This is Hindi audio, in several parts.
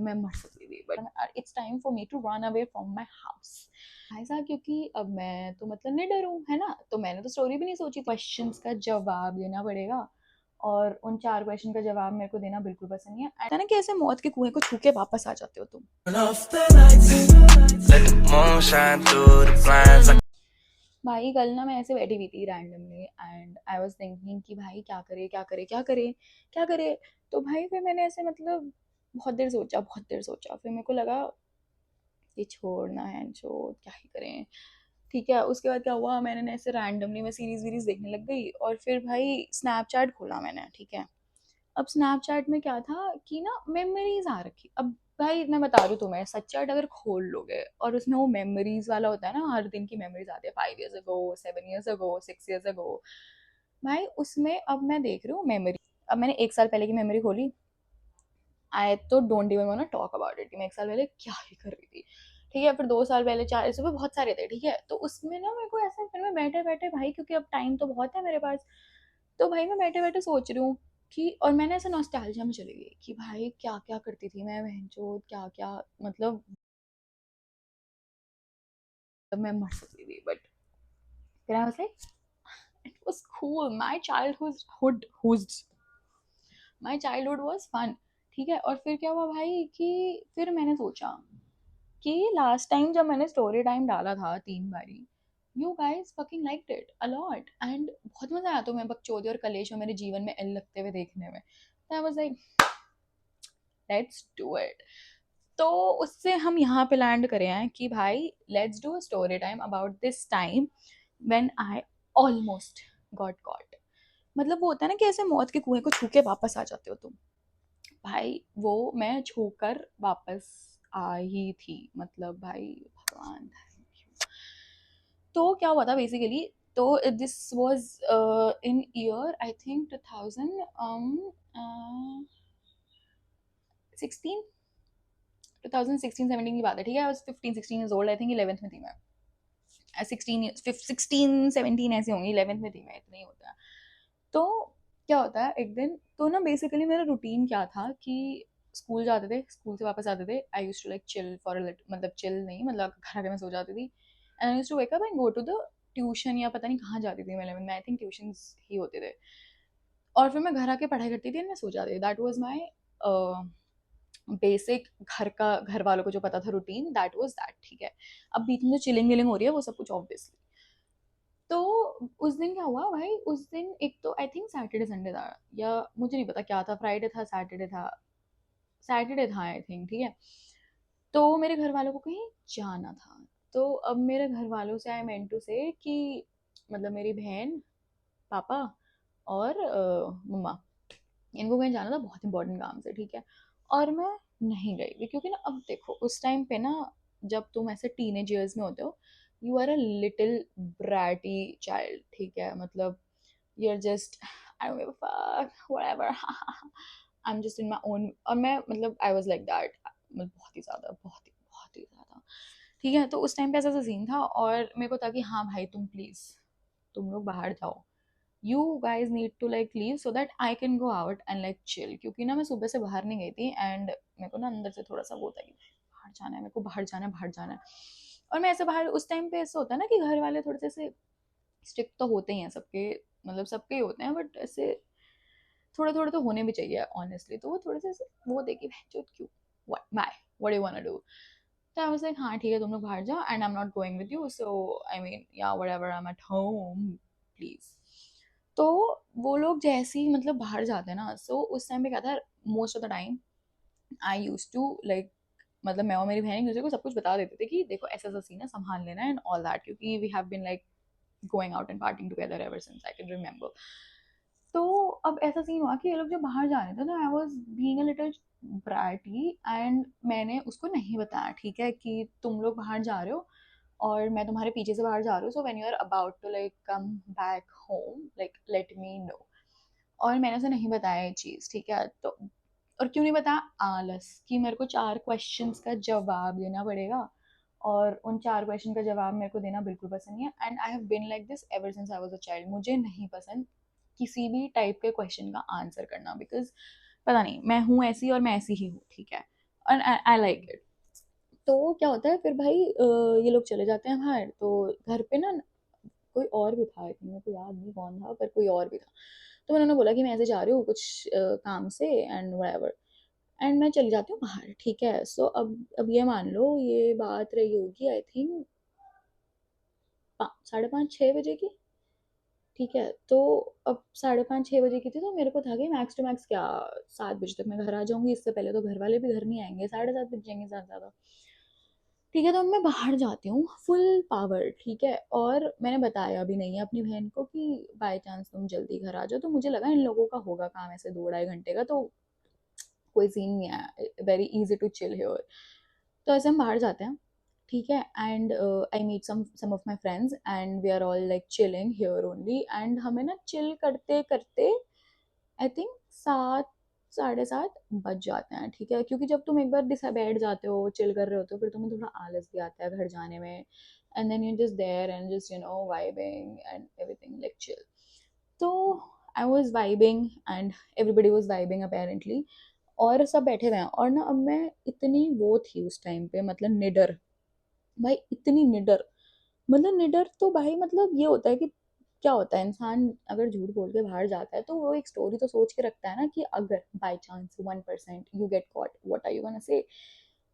मैं मर सकती थी, but it's time for me to run away from my house. ऐसा क्योंकि अब मैं तो मतलब निडर हूँ, है ना, तो मैंने तो स्टोरी भी नहीं सोची, क्वेश्चंस का जवाब देना पड़ेगा और उन 4 क्वेश्चन का जवाब मेरे को देना बिल्कुल पसंद नहीं है। है ना कि ऐसे मौत के कुएं को छू के वापस आ जाते हो तुम। भाई कल ना मैं ऐसे बैठी हुई थी randomly and I was thinking कि भाई क्या करे क्या करे क्या करे क्या करे। तो भाई फिर मैंने ऐसे मतलब बहुत देर सोचा, फिर मेरे को लगा ये छोड़ना है, छोड़ क्या ही करें। ठीक है, उसके बाद क्या हुआ, मैंने ऐसे रैंडमली मैं सीरीज वीरीज देखने लग गई और फिर भाई स्नैपचैट खोला मैंने। ठीक है, अब स्नैपचैट में क्या था कि ना मेमोरीज आ रखी। अब भाई मैं बता रही हूँ तुम्हें, सच्चैट अगर खोल लोगे और उसमें वो मेमोरीज वाला होता है ना, हर दिन की मेमोरीज आती है, 5 years ago, 7 years ago, 6 years ago। भाई उसमें अब मैं देख रही हूँ मेमोरी। अब मैंने 1 साल पहले की मेमोरी खोली। आई तो don't even want to talk about it कि मैं 1 साल पहले क्या ही कर रही थी। ठीक है, फिर 2 साल पहले, 4, ऐसे बहुत सारे थे। ठीक है, तो उसमें ना मेरे को ऐसा, फिर मैं बैठे बैठे भाई, क्योंकि अब टाइम तो बहुत है मेरे पास, तो भाई मैं बैठे बैठे सोच रही हूँ कि, और मैंने ऐसे नॉस्टैल्जिया में चली गई कि भाई क्या क्या करती थी मैं, बहनचोद क्या क्या, मतलब मैं मर सकती थी, बट फिर I was like it was cool, my childhood was fun. ठीक है, और फिर क्या हुआ भाई कि फिर मैंने सोचा कि लास्ट टाइम जब मैंने स्टोरी टाइम डाला था 3 बारी, you guys fucking liked it a lot and बहुत मजा आया तुम्हें बकचोदी और कलेश में मेरे जीवन में एल लगते हुए देखने में। तो I was like let's do it. तो उससे हम यहाँ पे लैंड करे हैं कि भाई let's do a story time about this time when I almost got caught. मतलब वो होता है ना कि ऐसे मौत के कुएं को छू के वापस आ जाते हो तुम। भाई वो मैं छूकर वापस आई थी, मतलब भाई भगवान। तो क्या हुआ था बेसिकली, तो this was in year I think 2016, 2016-17 की बात है। ठीक है, I was 15-16 years old, I think 11th में थी मैं। 16-17 ऐसे होंगी, 11th में थी मैं, इतना ही होता है। तो क्या होता है एक दिन, तो ना बेसिकली मेरा रूटीन क्या था कि स्कूल जाते थे, स्कूल से वापस आते थे, I used to like chill for a मतलब चिल नहीं, मतलब घर आके मैं सो जाती थी and I used to wake up and go to the tuition, या पता नहीं कहाँ जाती थी मैं 11th में, आई थिंक ट्यूशन ही होते थे। और फिर मैं घर आके पढ़ाई करती थी एंड मैं सो जाती थी। दैट वाज माय बेसिक घर का, घर वालों को जो पता था रूटीन, दैट वाज दैट। ठीक है, अब बीच में जो चिलिंग विलिंग हो रही है वो सब कुछ ऑब्वियसली। तो उस दिन क्या हुआ भाई, उस दिन एक तो आई थिंक सैटरडे संडे था, या मुझे नहीं पता क्या था, फ्राइडे था, सैटरडे था, सैटरडे था आई थिंक। ठीक है, तो मेरे घर वालों को कहीं जाना था। तो अब मेरे घर वालों से आई मेंट टू से कि मतलब मेरी बहन, पापा और मम्मा, इनको कहीं जाना था बहुत इंपॉर्टेंट काम से। ठीक है, और मैं नहीं गई क्योंकि ना, अब देखो उस टाइम पे ना, जब तुम ऐसे टीनेज ईयर्स में होते हो, you are a little bratty child. ठीक है, मतलब you are just I don't give a fuck whatever, I am just in my own. और मैं मतलब आई वाज लाइक दैट, मतलब बहुत ही ज़्यादा, बहुत ही ज़्यादा। ठीक है, तो उस टाइम पे ऐसा सा सीन था और मेरे को था कि हाँ भाई तुम प्लीज़, तुम लोग बाहर जाओ, you guys need to like leave so that I can go out and like chill. क्योंकि ना मैं सुबह से बाहर नहीं गई थी एंड मेरे को ना अंदर से थोड़ा सा वो था कि बाहर जाना है, मेरे को बाहर जाना है, बाहर जाना है। और मैं ऐसे बाहर, उस टाइम पे ऐसा होता है ना कि घर वाले थोड़े से स्ट्रिक्ट तो होते ही हैं सबके, मतलब सबके ही होते हैं, बट ऐसे थोड़े थोड़े तो होने भी चाहिए ऑनेस्टली। तो वो थोड़े से वो देखे जो क्यों, what do you want to do. तो आई वाज लाइक हाँ ठीक है, तुम लोग बाहर जाओ and I am not going with you, so I mean yeah whatever, I am at home please. तो वो लोग जैसे ही मतलब बाहर जाते हैं ना, सो उस टाइम पे क्या था, most of the time I use to like, मतलब मैं और मेरी बहन एक दूसरे को सब कुछ बता देते थे कि देखो ऐसा ऐसा सीन है, संभाल लेना एंड ऑल दैट, क्योंकि we have been like going out and partying together ever since I can remember. तो अब ऐसा सीन हुआ कि ये लोग जब बाहर जा रहे थे तो I was being a little bratty and मैंने उसको नहीं बताया, ठीक है, कि तुम लोग बाहर जा रहे हो और मैं तुम्हारे पीछे से बाहर जा रही हूँ, so when you are about to like come back home like let me know. और मैंने उसे नहीं बताया ये चीज़। ठीक है, तो और क्यों नहीं बताया, आलस कि मेरे को 4 क्वेश्चंस का जवाब देना पड़ेगा और उन 4 क्वेश्चन का जवाब मेरे को देना बिल्कुल पसंद नहीं है and I have been like this ever since I was a child. मुझे नहीं पसंद किसी भी टाइप के क्वेश्चन का आंसर करना, बिकॉज पता नहीं मैं हूँ ऐसी और मैं ऐसी ही हूँ। ठीक है, एंड आई लाइक इट। तो क्या होता है फिर भाई, ये लोग चले जाते हैं बाहर, तो घर पे ना कोई और भी था, I think, मेरे को याद नहीं कौन था, पर कोई और भी था। तो मैंने उन्हें बोला कि मैं ऐसे जा रही हूँ कुछ काम से एंड व्हाटएवर, एंड मैं चली जाती हूँ बाहर, ठीक है। सो अब ये मान लो ये बात रही होगी आई थिंक 5:30 6 बजे की, ठीक है। तो अब 5:30 6 बजे की थी, तो मेरे को था कि मैक्स टू मैक्स क्या 7 बजे तक मैं घर आ जाऊंगी, इससे पहले तो घर वाले भी घर नहीं आएंगे, 7:30 बज जाएंगे ज़्यादा ज़्यादा। ठीक है, तो अब मैं बाहर जाती हूँ फुल पावर, ठीक है। और मैंने बताया भी नहीं है अपनी बहन को कि बाय चांस तुम जल्दी घर आ जाओ, तो मुझे लगा इन लोगों का होगा काम ऐसे 2 ढाई घंटे का, तो कोई सीन नहीं है, very easy to chill here. तो ऐसे हम बाहर जाते हैं, ठीक है। And I meet some of my friends and we are all like chilling here only, and हमें ना चिल करते करते आई थिंक 7 साढ़े 7 बज जाते हैं, ठीक है। क्योंकि जब तुम एक बार बैठ जाते हो चिल कर रहे होते हो, फिर तुम्हें थोड़ा आलस भी आता है घर जाने में, and then you just there and just vibing and everything like chill. तो I was vibing and everybody was vibing apparently, और सब बैठे हुए हैं। और ना अब मैं इतनी वो थी उस टाइम पे, मतलब निडर, भाई इतनी निडर, मतलब निडर तो भाई मतलब ये होता है कि क्या होता है, इंसान अगर झूठ बोल के बाहर जाता है तो वो एक स्टोरी तो सोच के रखता है ना, कि अगर by chance 1% you get caught what are you gonna say.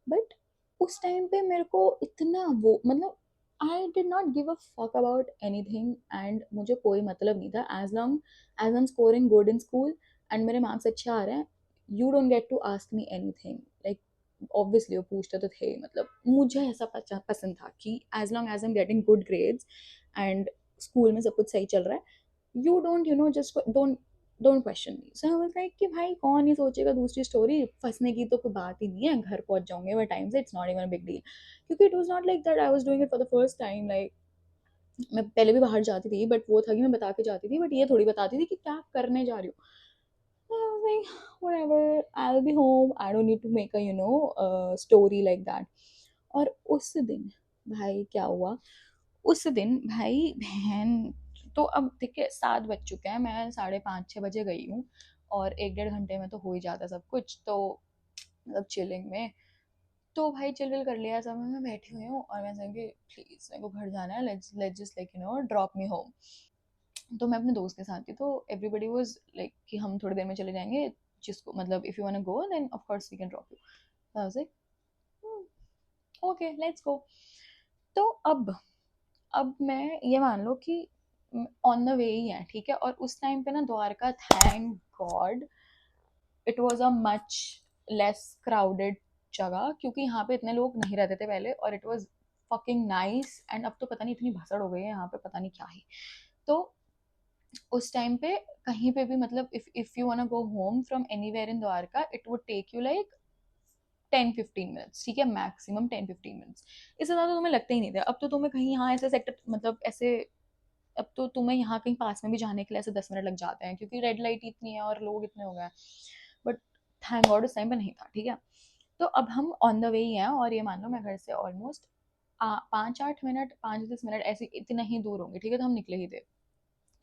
But उस टाइम पे मेरे को इतना वो मतलब I did not give a fuck about anything, and मुझे कोई मतलब नहीं था, as am scoring good in school and मेरे मार्क्स अच्छे आ रहे हैं, you don't get to ask me anything, like obviously वो पूछते तो थे, मतलब मुझे ऐसा पसंद था कि as long as I am getting good grades and school में सब कुछ सही चल रहा है, you don't just don't don't question me. So I was like कि भाई कौन ही सोचेगा, दूसरी स्टोरी फंसने की तो कोई बात ही नहीं है, घर पहुंच जाऊंगे मैं टाइम से, it's not even a big deal. क्योंकि it was not like that I was doing it for the first time, like मैं पहले भी बाहर जाती थी, बट वो था कि मैं बता के जाती थी, बट ये थोड़ी बताती थी कि क्या करने जा रही हूँ। I was like, whatever, I'll be home. I don't need to make a, story like that. और उस दिन भाई क्या हुआ, उस दिन भाई बहन, तो अब देखिए 7 बज चुके हैं, मैं 5:30 6 बजे गई हूँ, और 1 1.5 घंटे में तो हो ही जाता सब कुछ, तो मतलब चिलिंग में, तो भाई चिल विल कर लिया सब, मैं बैठी हुई हूँ और मैं समझी प्लीज मेरे को घर जाना है, let's let's just like drop me home. तो मैं अपने दोस्त के साथ थी, तो एवरीबडी वाज लाइक कि हम थोड़ी देर में चले जाएंगे, जिसको मतलब if you want to go then of course we can drop you. I was like okay let's go. तो अब मैं ये मान लो कि ऑन द वे ही है, ठीक है। और उस टाइम पे ना Dwarka, thank God, it was a much less crowded जगह, क्योंकि यहाँ पे इतने लोग नहीं रहते थे पहले, और it was fucking nice. And अब तो पता नहीं इतनी भसड़ हो गई है यहाँ पे, पता नहीं क्या ही। तो उस टाइम पे कहीं पे भी मतलब if you want go home from anywhere in Dwarka, it would take you like 10 15 minutes, ठीक है, मैक्सिमम 10 15 मिनट्स। इससे ज़्यादा तुम्हें लगते ही नहीं थे। अब तो तुम्हें कहीं यहाँ ऐसे सेक्टर मतलब ऐसे, अब तो तुम्हें यहाँ कहीं पास में भी जाने के लिए ऐसे 10 मिनट लग जाते हैं, क्योंकि रेड लाइट इतनी है और लोग इतने हो गए हैं। बट थैंक गॉड उस टाइम पे नहीं था, ठीक है। तो अब हम ऑन द वे ही हैं, और ये मान लो मैं घर से ऑलमोस्ट 5 8 मिनट 5 10 मिनट ऐसे इतना ही दूर होंगे, ठीक है। तो हम निकले ही थे,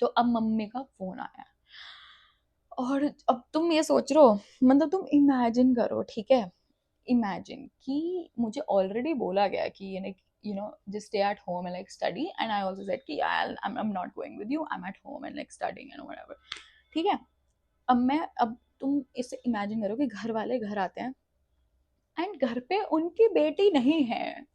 तो अब मम्मी का फोन आया, और अब तुम ये सोच रहे हो, मतलब तुम इमेजिन करो, ठीक है, इमेजिन कि मुझे ऑलरेडी बोला गया कि just stay at home and like study, and I also said कि I'm not going with you, I'm at home and like studying and whatever, ठीक है। अब तुम इससे इमेजिन करो कि घर वाले घर आते हैं एंड घर पे उनकी बेटी नहीं है,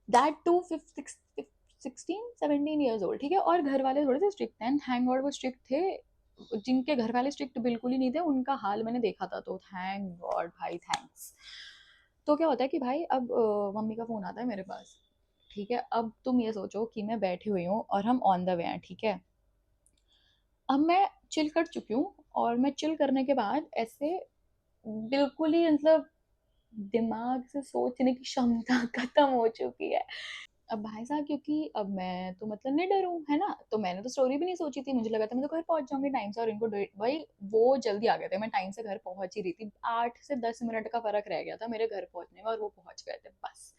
दैट टू 16 17 ईयर्स ओल्ड, ठीक है। और घर वाले थोड़े से स्ट्रिक्ट हैं, थैंक गॉड वो स्ट्रिक्ट थे। जिनके घर वाले स्ट्रिक्ट बिल्कुल ही नहीं थे उनका हाल मैंने देखा था, तो थैंक गॉड भाई, थैंक्स। तो क्या होता है कि भाई अब मम्मी का फ़ोन आता है मेरे पास, ठीक है। अब तुम ये सोचो कि मैं बैठी हुई हूँ और हम ऑन द वे हैं, ठीक है। अब मैं चिल कर चुकी हूँ, और मैं चिल करने के बाद ऐसे बिल्कुल ही मतलब दिमाग से सोचने की क्षमता खत्म हो चुकी है। अब भाई साहब, क्योंकि अब मैं तो मतलब निडर हूँ, है ना, तो मैंने तो स्टोरी भी नहीं सोची थी, मुझे लगा था मैं तो घर पहुंच जाऊंगी टाइम से, और इनको भाई वो जल्दी आ गए थे, मैं टाइम से घर पहुंच ही रही थी, 8 से 10 मिनट का फर्क रह गया था मेरे घर पहुंचने में, और वो पहुंच गए थे बस,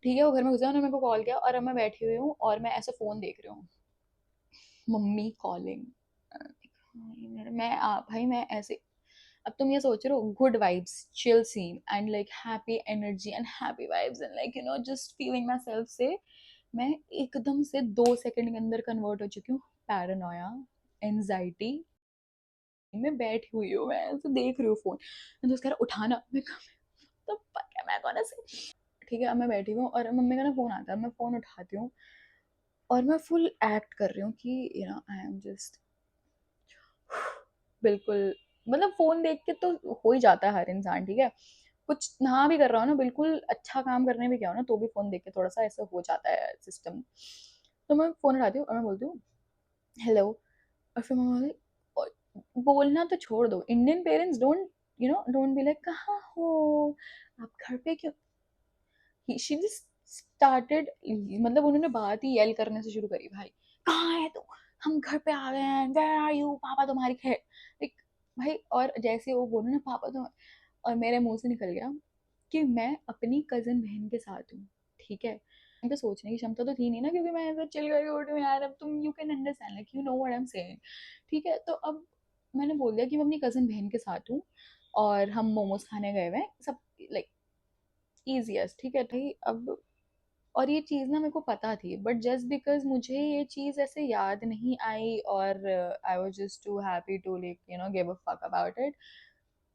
ठीक है। वो घर में घुसे, उन्होंने मेरे को कॉल किया, और अब मैं बैठी हुई हूँ और मैं ऐसे फोन देख रही हूँ, मम्मी कॉलिंग, मैं भाई मैं ऐसे, अब तुम ये सोच रहे हो, good vibes, chill scene and like happy energy and happy vibes and like just feeling myself से, मैं एकदम से 2 सेकंड के अंदर कन्वर्ट हो चुकी हूँ पैरानोया, एंजाइटी में बैठी हुई हूँ, मैं ऐसे देख रही हूँ फोन, तो उसका उठाना, मैं तो पक्का मैं कौन से, ठीक है। अब मैं बैठी हूँ और मम्मी का ना फोन आता है, मैं फोन उठाती हूँ और मैं फुल एक्ट कर रही हूँ कि आई एम जस्ट बिल्कुल, मतलब फोन देख के तो हो ही जाता है हर इंसान, ठीक है। कुछ ना भी कर रहा हो ना, बिल्कुल अच्छा काम करने भी क्या हो ना, तो भी फोन देख के थोड़ा सा ऐसा हो जाता है सिस्टम। तो मैं फोन उठाती हूँ और मैं बोलती हूँ हेलो, और फिर मम्मा बोली, "और बोलना तो छोड़ दो, Indian parents don't don't be like कहाँ हो आप, घर पे क्यों, शी जस्ट स्टार्टेड, मतलब उन्होंने बात ही येल करने से शुरू करी, भाई कहाँ है तू, हम घर पे आ गए हैं, वेयर आर यू, पापा तुम्हारी है, लाइक भाई। और जैसे वो बोलो ना पापा तुम, और मेरे मुंह से निकल गया कि मैं अपनी कजन बहन के साथ हूँ, ठीक है। तो सोचने की क्षमता तो थी नहीं ना, क्योंकि मैं ऐसा चिल करके उठी हूँ यार, अब तुम you can understand like you know what I am saying, ठीक है। तो अब मैंने बोल दिया कि मैं अपनी कजन बहन के साथ हूँ और हम मोमोज खाने गए हुए हैं सब, लाइक इजिएस्ट, ठीक है भाई। अब और ये चीज़ ना मेरे को पता थी, बट जस्ट बिकॉज मुझे ये चीज़ ऐसे याद नहीं आई और I was just too happy to like give a fuck about it,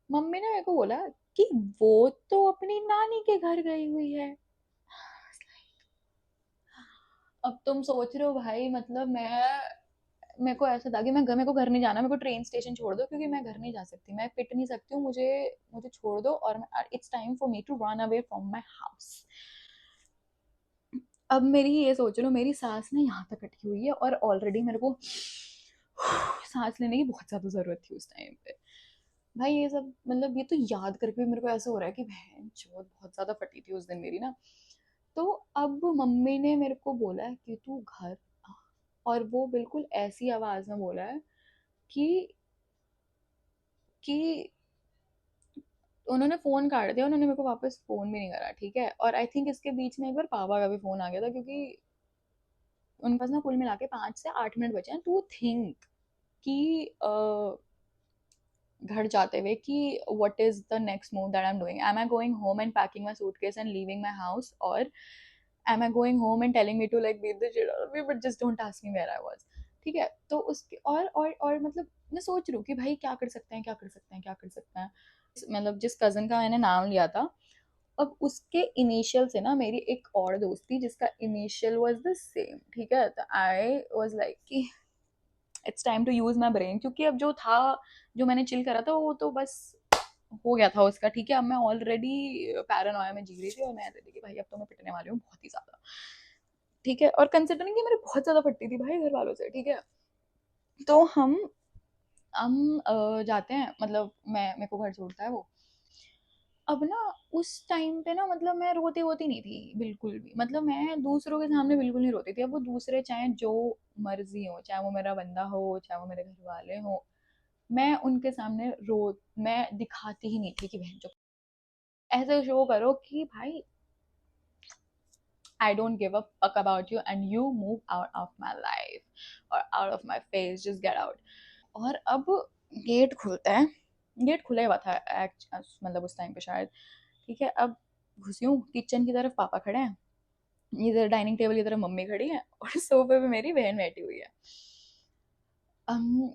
mummy ने मेरे को बोला कि वो तो अपनी नानी के घर गई हुई है। अब तुम सोच रहे हो भाई, मतलब मेरे को ऐसा था कि मेरे को घर नहीं जाना, मेरे को ट्रेन स्टेशन छोड़ दो, क्योंकि मैं घर नहीं जा सकती, मैं पिट नहीं सकती हूँ, मुझे मुझे छोड़ दो और it's time for me to run away from my house. अब मेरी ये सोच लो, मेरी सांस ना यहाँ तक अटकी हुई है और ऑलरेडी मेरे को सांस लेने की बहुत ज्यादा जरूरत थी उस टाइम पे। भाई ये सब, मतलब ये तो याद करके भी मेरे को ऐसा हो रहा है कि बहन चोद बहुत ज्यादा फटी थी उस दिन मेरी ना। तो अब मम्मी ने मेरे को बोला है कि तू घर आ, और वो बिल्कुल ऐसी आवाज में बोला है कि कि उन्होंने फोन काट दिया, उन्होंने मेरे को वापस फोन भी नहीं करा, ठीक है। और आई थिंक इसके बीच में एक बार पापा का भी फोन आ गया था, क्योंकि उनके पास ना कुल मिला के 5 से 8 मिनट बचे हैं, टू थिंक कि घर जाते हुए कि what is the next move that I am doing, am I going home and packing my suitcase and leaving my house, और am I going home and telling me to like beat the shit out of me, but just don't ask me where I was, ठीक है। तो उसके और मतलब मैं सोच रही हूँ कि भाई क्या कर सकते हैं, क्या कर सकते हैं, क्या कर सकते हैं, मतलब जिस कजन का मैंने नाम लिया था, अब उसके इनिशियल से ना मेरी एक और दोस्त थी जिसका इनिशियल वाज द सेम, ठीक है। तो आई वाज लाइक कि it's time to use my brain, क्योंकि अब जो था, जो मैंने चिल करा था वो तो बस हो गया था उसका, ठीक है। अब मैं ऑलरेडी पैरानोया में जी रही थी और मैं ऐसे थी कि भाई अब तो मैं पिटने वाली हूँ बहुत ही ज्यादा, ठीक है। और कंसिडरिंग कि मेरे बहुत ज्यादा फटती थी भाई घर वालों से, ठीक है। तो हम जाते हैं, मतलब मेरे को घर छोड़ता है वो। अब ना उस टाइम पे ना, मतलब मैं रोती वोती नहीं थी बिल्कुल भी, मतलब मैं दूसरों के सामने बिल्कुल नहीं रोती थी। अब वो दूसरे चाहे जो मर्जी हो, चाहे वो मेरा बंदा हो, चाहे वो मेरे घर वाले हो, मैं उनके सामने रो मैं दिखाती ही नहीं थी कि बहन जो ऐसे शो करो कि भाई I don't give a fuck about you and you move out of my life और out of my face, just get out. और अब गेट खुलता है, गेट खुला हुआ था मतलब उस टाइम पे शायद, ठीक है। अब घुसी हूँ किचन की तरफ, पापा खड़े हैं, इधर डाइनिंग टेबल की तरफ मम्मी खड़ी है और सोफे पे मेरी बहन बैठी हुई है। um,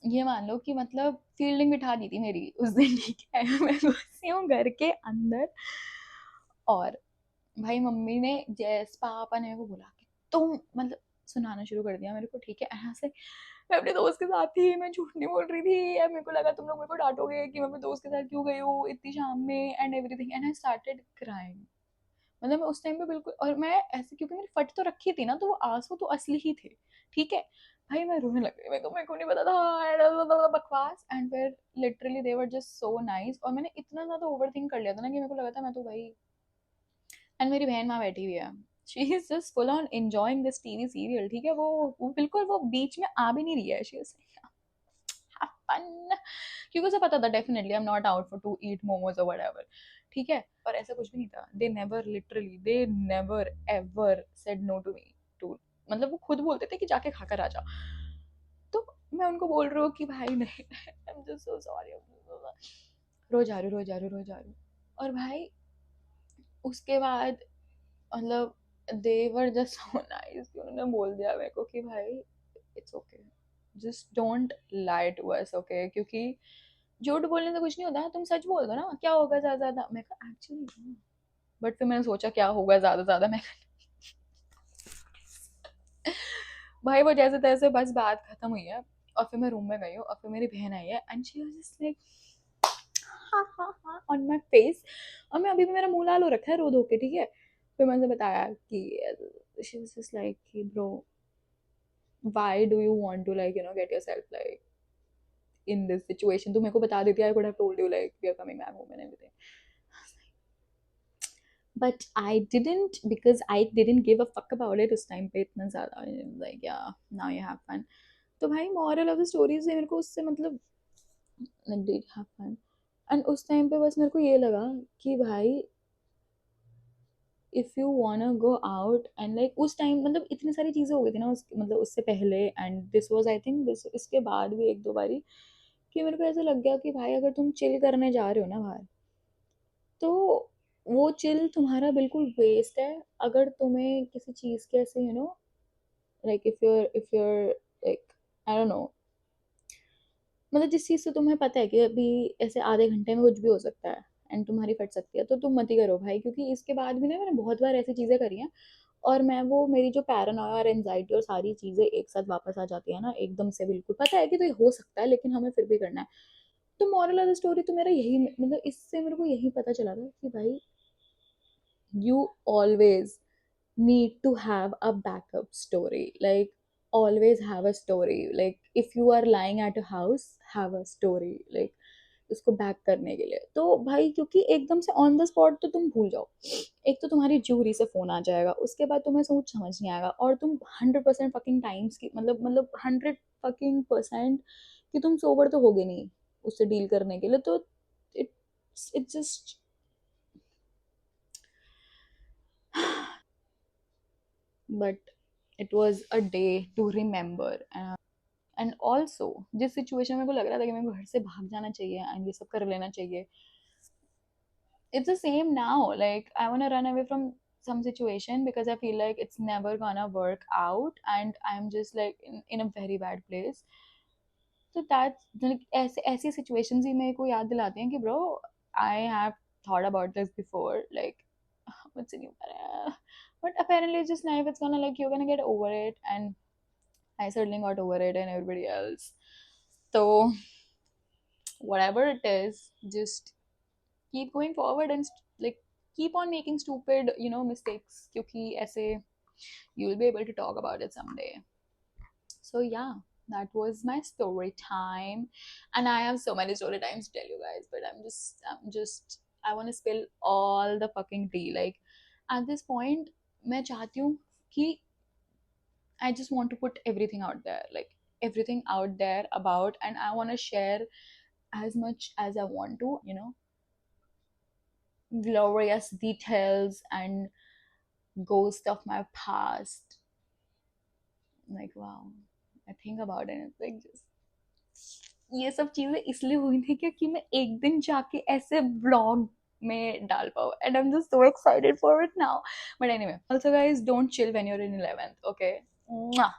ये मान लो कि मतलब फील्डिंग बिठा दी थी मेरी उस दिन, ठीक है। मैं घुसी हूँ घर के अंदर और भाई मम्मी ने जैस पापा ने मेरे को बोला कि तुम, मतलब सुनाना शुरू कर दिया मेरे को, ठीक है। यहाँ से मैं अपने दोस्त के साथ थी, मैं झूठ नहीं बोल रही थी, या मेरे को लगा तुम लोग मेरे को डांटोगे कि मैं अपने दोस्त के साथ क्यों गई हूँ इतनी शाम में and everything, and I started crying. मतलब मैं उस टाइम पे बिल्कुल, और मैं ऐसे क्योंकि मैंने फट तो रखी थी ना, तो वो आंसू तो असली ही थे, ठीक है। भाई मैं रोने लग गई, मेरे को नहीं पता था बकवास, एंड फिर literally they were just so nice, और मैंने इतना ज्यादा ओवर थिंक कर लिया था ना कि मेरे को लगा था मैं तो भाई, एंड मेरी बहन वहां बैठी हुई है, she is just full on enjoying this TV serial, ठीक है। वो बिल्कुल वो बीच में आ भी नहीं रही है, शी इज फन, क्योंकि उसे पता था definitely I am not out for to eat momos और व्हाटएवर, ठीक है। और ऐसा कुछ भी नहीं था, they never ever said no to me too, मतलब वो खुद बोलते थे कि जाके खाकर आ जा। तो मैं उनको बोल रही हूँ कि भाई नहीं, I am just so sorry, रो जा रही हूँ, रो जा रही हूँ, रो जा रही हूँ। और भाई उसके बाद मतलब देवर जस्ट सो नाइस, उन्होंने बोल दिया मेरे को कि भाई it's okay, just don't lie to us, okay, क्योंकि झूठ बोलने से कुछ नहीं होता, तुम सच बोल दो ना, क्या होगा ज्यादा ज्यादा। मैं कहा एक्चुअली, बट फिर मैंने सोचा क्या होगा ज्यादा ज्यादा। मैं भाई वो जैसे तैसे बस बात खत्म हुई है, और फिर मैं रूम में गई हूँ, और फिर मेरी बहन आई है and she was just like हाँ हाँ हाँ ऑन माई फेस। और मैं अभी भी, मेरा मुंह लाल हो रखा है रो धो के, ठीक है। फिर मैंने उसे बताया कि शी वाज जस्ट लाइक कि bro why do you want to like get yourself like in this situation, तो मेरे को बता देती, I could have told you like we are coming back home and everything, but I didn't, because I didn't give a fuck about it उस टाइम पे इतना ज़्यादा, like yeah now you have fun। तो भाई moral of the story से मेरे को उससे मतलब like did have fun, and उस टाइम पे बस मेरे को ये लगा कि भाई if you वांना go out and like, उस टाइम मतलब इतनी सारी चीज़ें हो गई थी ना उस मतलब उससे पहले, and this was I think this, इसके बाद भी एक दो बारी कि मेरे को ऐसा लग गया कि भाई अगर तुम चिल करने जा रहे हो ना बाहर, तो वो चिल तुम्हारा बिल्कुल वेस्ट है, अगर तुम्हें किसी चीज़ के ऐसे like if you're like I don't know, मतलब जिस चीज़ से तुम्हें पता है कि अभी ऐसे आधे घंटे में कुछ भी हो सकता है एंड तुम्हारी फट सकती है, तो तुम मत ही करो भाई, क्योंकि इसके बाद भी ना मैंने बहुत बार ऐसी चीज़ें करी हैं, और मैं वो मेरी जो पैरानोया और एंजाइटी और सारी चीज़ें एक साथ वापस आ जाती है ना एकदम से, बिल्कुल पता है कि तो ये हो सकता है लेकिन हमें फिर भी करना है। तो मॉरल ऑफ द स्टोरी तो मेरा यही, मतलब इससे मेरे को यही पता चला था कि भाई you always need to have a backup story, like always have a story, like if you are lying at a house, have a story like उसको बैक करने के लिए। तो भाई क्योंकि एकदम से ऑन द स्पॉट तो तुम भूल जाओ, एक तो तुम्हारी जूरी से फोन आ जाएगा, उसके बाद तुम्हें सोच समझ नहीं आएगा, और तुम 100% फकिंग टाइम्स की मतलब 100 फकिंग % कि तुम सोबर तो होगे नहीं उससे डील करने के लिए, तो it just but it was a day to remember। And also जिस सिचुएशन में मेरे को लग रहा था कि मेरे को घर से भाग जाना चाहिए एंड ये सब कर लेना चाहिए, it's the same now, like I want to run away from some situation because I feel like it's never gonna work out and I'm just like in a very bad place। तो दैट्स like ऐसे ऐसी सिचुएशंस ही मेरे को याद दिलाती हैं कि bro I have thought about this before, like मुझसे नहीं हो रहा है, but apparently it's just life, it's gonna like you're gonna get over it, and I certainly got over it and everybody else। So whatever it is, just keep going forward and like keep on making stupid mistakes, क्योंकि ऐसे you'll be able to talk about it someday। So yeah, that was my story time, and I have so many story times to tell you guys, but I'm just I want to spill all the fucking tea, like at this point मैं चाहती हूँ कि I just want to put everything out there, like everything out there about, and I want to share as much as I want to, glorious details and ghost of my past। Like wow, I think about it and it's like just ये सब चीजें इसलिए हुई थी क्योंकि मैं एक दिन जाके ऐसे ब्लॉग में डाल पाऊँ, and I'm just so excited for it now। But anyway, also guys, don't chill when you're in 11th, okay? Mwah.